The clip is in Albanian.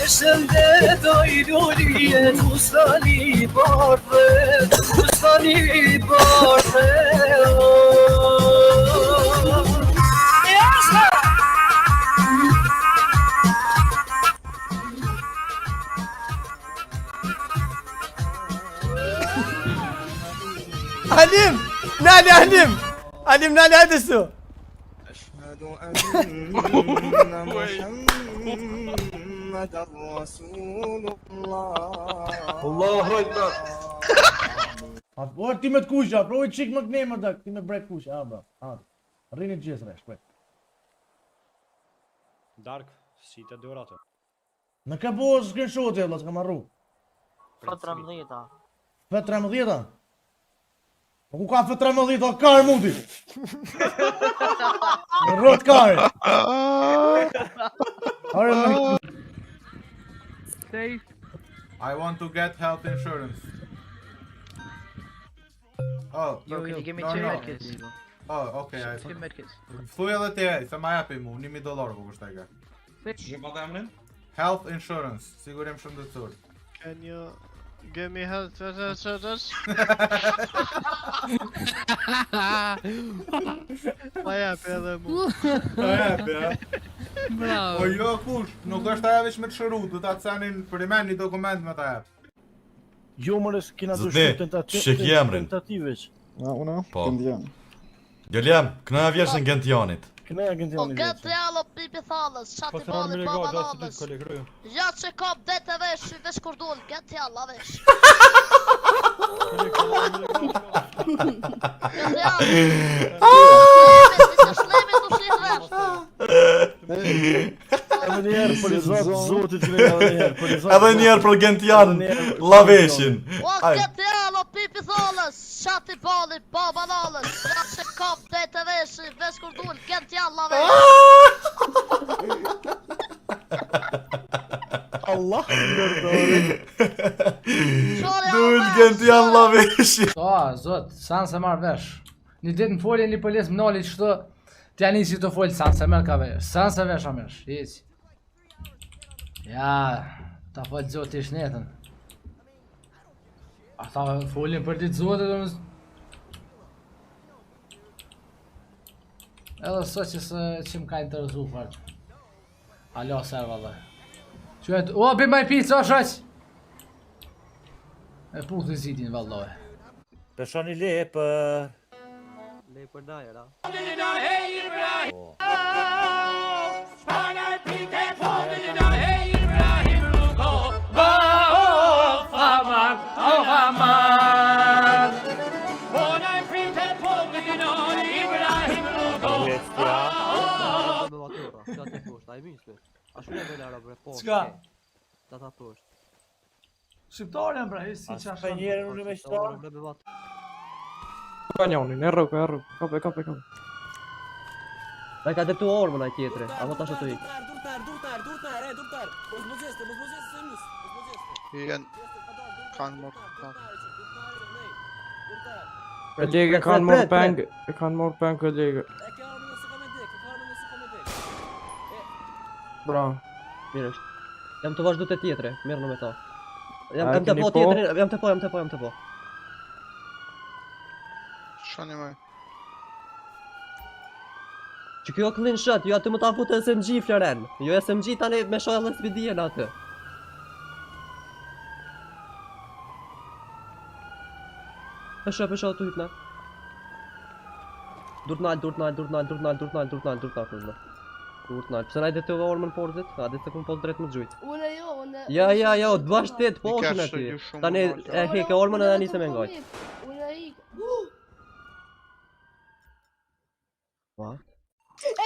shëndetoj lulje, ustani bardhe, ustani bardhe. Halim! Nani Halim! Halim nani hadi su! أشهد أن محمد رسول الله. Allahu Ekber. Por ti me të kusha, provoj qik më këne më dak, ti me brek kusha, ha. Rrini të gjithë resh, shpet. Dark, si të dur ato. Në ka po screenshot e vlla, s'kam marru. F13. F13? Po ku ka F13 o kar mundi? Në rrot kare. Safe. I want to get health insurance. Oh, You okay. give me No, 2 no. medkits. Oh, okay. 2 medkits. Thuaj edhe ti, se ma japi mu, $1,000 ku kushtaj ka. Health insurance, sigurim shëndetësor. Can you give me health insurance? Ma japi edhe mu. Ma japi, ha? Bravo. Po jo kush, nuk është aja veç me të shëru, du ta cenin për imen një dokument me ta jap. Jo mërës kena të Zëtni, ç'e ke emrin? tentativesh. Unë? Po. Gentian. Gjoliam, këna vjeshtën Gentianit. Këna Gentiani vjeç. Gentiano pipi thallës, shati balli baba nallës. Ja që kom dete vesh, vesh kur dul, Gentiano vesh. Edhe njerë për i zotit këne edhe njerë për i zotit. Edhe njerë për Gentian, laveshin. O Gentiano pipi thallës, shati balli baba nallës. Ja që kom dete vesh, vesh kur dul, Gentiano vesh. Allah ndërdore. Dul Gentian laveshin. Zot, san se marr vesh. Një ditë më folje një polis më nali qëto, t'ja nisi të folë, san se merr ka vesh, san se vesh a mersh, hiq. Ja, ta folë zotë i shnetën. Ata folin për ditë zotë, edhe sot që më ka interesu fakt. Alo, serva dhe. Qëhet, o, bëj maj pizza, o shaq! E putë në zitin, vallohe. Peshoni le për... Le për dajer, a? Qka? Shqiptarën pra, si që ashtë Për njerën unë me shtarë. Kanjonin, e rrugë, kape. Ai ka deptu ormën ai tjetri, apo tash ato ik. Durtar. Kanë morë. Kollega kanë morë peng, kollega. Bravo. Mirë është. Jam të vazhdu të tjetri, mirë në me ta. Jam të po tjetri, jam të po. Shani më. Që kjo clean shot, jo aty më ta futë SMG Floren. Jo SMG tani me shoh edhe SPD-en aty. Pesha tu hypna. Durnal. Pse na ide të ormën porzit? A dhe të kum po drejt më xhujt. Unë. Ja, dua shtet poshën aty. Tani e heke ormën edhe nisem me ngajt. Unë ik. What? E ka